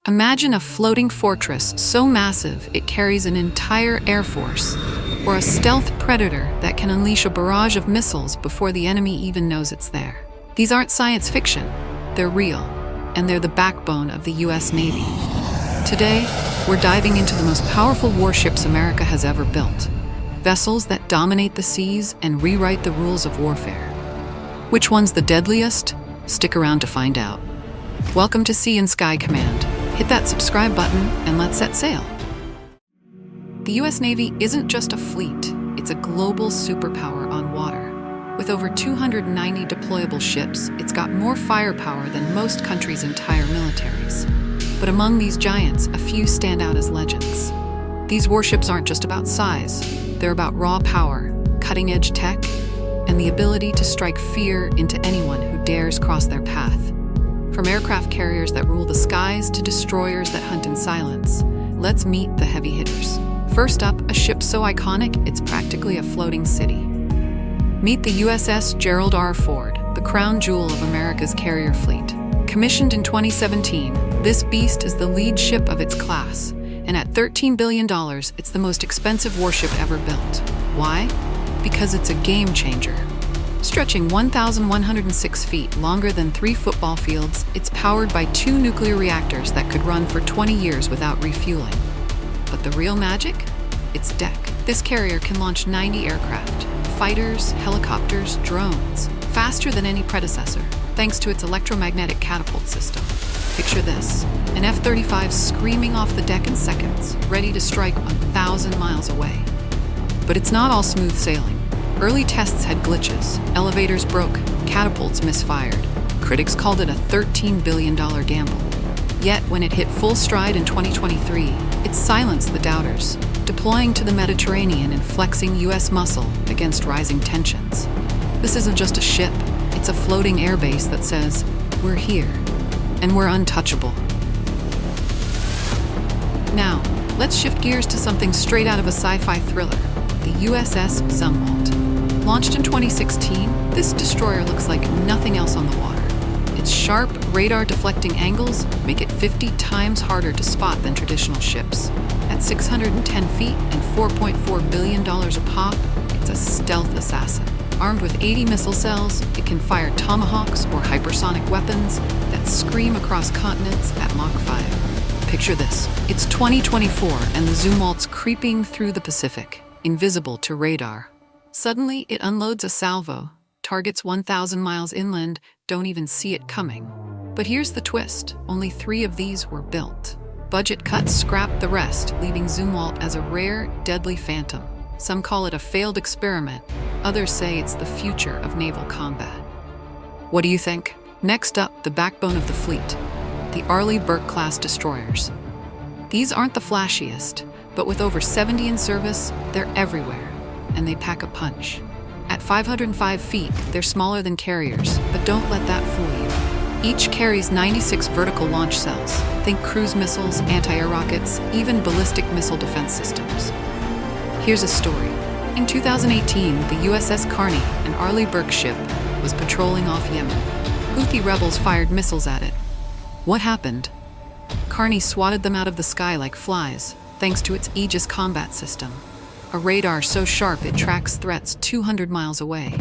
Imagine a floating fortress so massive it carries an entire air force, or a stealth predator that can unleash a barrage of missiles before the enemy even knows it's there. These aren't science fiction, they're real, and they're the backbone of the US Navy. Today, we're diving into the most powerful warships America has ever built, vessels that dominate the seas and rewrite the rules of warfare. Which one's the deadliest? Stick around to find out. Welcome to Sea and Sky Command. Hit that subscribe button and let's set sail. The US Navy isn't just a fleet, it's a global superpower on water. With over 290 deployable ships, it's got more firepower than most countries' entire militaries. But among these giants, a few stand out as legends. These warships aren't just about size, they're about raw power, cutting-edge tech, and the ability to strike fear into anyone who dares cross their path. From aircraft carriers that rule the skies to destroyers that hunt in silence, let's meet the heavy hitters. First up, a ship so iconic, it's practically a floating city. Meet the USS Gerald R. Ford, the crown jewel of America's carrier fleet. Commissioned in 2017, this beast is the lead ship of its class, and at $13 billion, it's the most expensive warship ever built. Why? Because it's a game changer. Stretching 1,106 feet, longer than 3 football fields, it's powered by 2 nuclear reactors that could run for 20 years without refueling. But the real magic? Its deck. This carrier can launch 90 aircraft, fighters, helicopters, drones, faster than any predecessor, thanks to its electromagnetic catapult system. Picture this, an F-35 screaming off the deck in seconds, ready to strike 1,000 miles away. But it's not all smooth sailing. Early tests had glitches, elevators broke, catapults misfired. Critics called it a $13 billion gamble. Yet, when it hit full stride in 2023, it silenced the doubters, deploying to the Mediterranean and flexing US muscle against rising tensions. This isn't just a ship, it's a floating airbase that says, we're here, and we're untouchable. Now, let's shift gears to something straight out of a sci-fi thriller, the USS Zumwalt. Launched in 2016, this destroyer looks like nothing else on the water. Its sharp, radar-deflecting angles make it 50 times harder to spot than traditional ships. At 610 feet and $4.4 billion a pop, it's a stealth assassin. Armed with 80 missile cells, it can fire tomahawks or hypersonic weapons that scream across continents at Mach 5. Picture this. It's 2024 and the Zumwalt's creeping through the Pacific, invisible to radar. Suddenly, it unloads a salvo, targets 1,000 miles inland, don't even see it coming. But here's the twist, only 3 of these were built. Budget cuts scrapped the rest, leaving Zumwalt as a rare, deadly phantom. Some call it a failed experiment, others say it's the future of naval combat. What do you think? Next up, the backbone of the fleet, the Arleigh Burke-class destroyers. These aren't the flashiest, but with over 70 in service, they're everywhere, and they pack a punch. At 505 feet, they're smaller than carriers, but don't let that fool you. Each carries 96 vertical launch cells. Think cruise missiles, anti-air rockets, even ballistic missile defense systems. Here's a story. In 2018, the USS Carney, an Arleigh Burke ship, was patrolling off Yemen. Houthi rebels fired missiles at it. What happened? Carney swatted them out of the sky like flies, thanks to its Aegis combat system, a radar so sharp it tracks threats 200 miles away.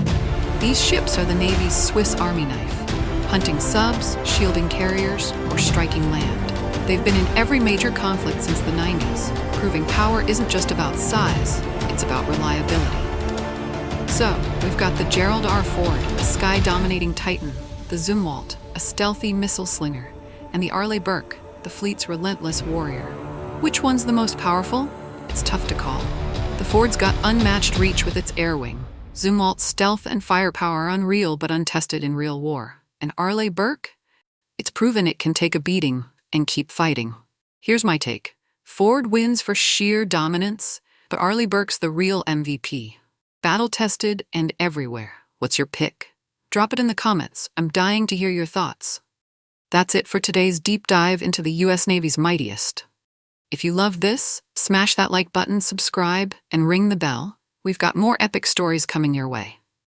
These ships are the Navy's Swiss Army knife, hunting subs, shielding carriers, or striking land. They've been in every major conflict since the 90s, proving power isn't just about size, it's about reliability. So, we've got the Gerald R. Ford, a sky-dominating titan, the Zumwalt, a stealthy missile slinger, and the Arleigh Burke, the fleet's relentless warrior. Which one's the most powerful? It's tough to call. The Ford's got unmatched reach with its air wing. Zumwalt's stealth and firepower are unreal but untested in real war. And Arleigh Burke? It's proven it can take a beating and keep fighting. Here's my take. Ford wins for sheer dominance, but Arleigh Burke's the real MVP. Battle-tested and everywhere. What's your pick? Drop it in the comments. I'm dying to hear your thoughts. That's it for today's deep dive into the US Navy's mightiest. If you love this, smash that like button, subscribe, and ring the bell. We've got more epic stories coming your way.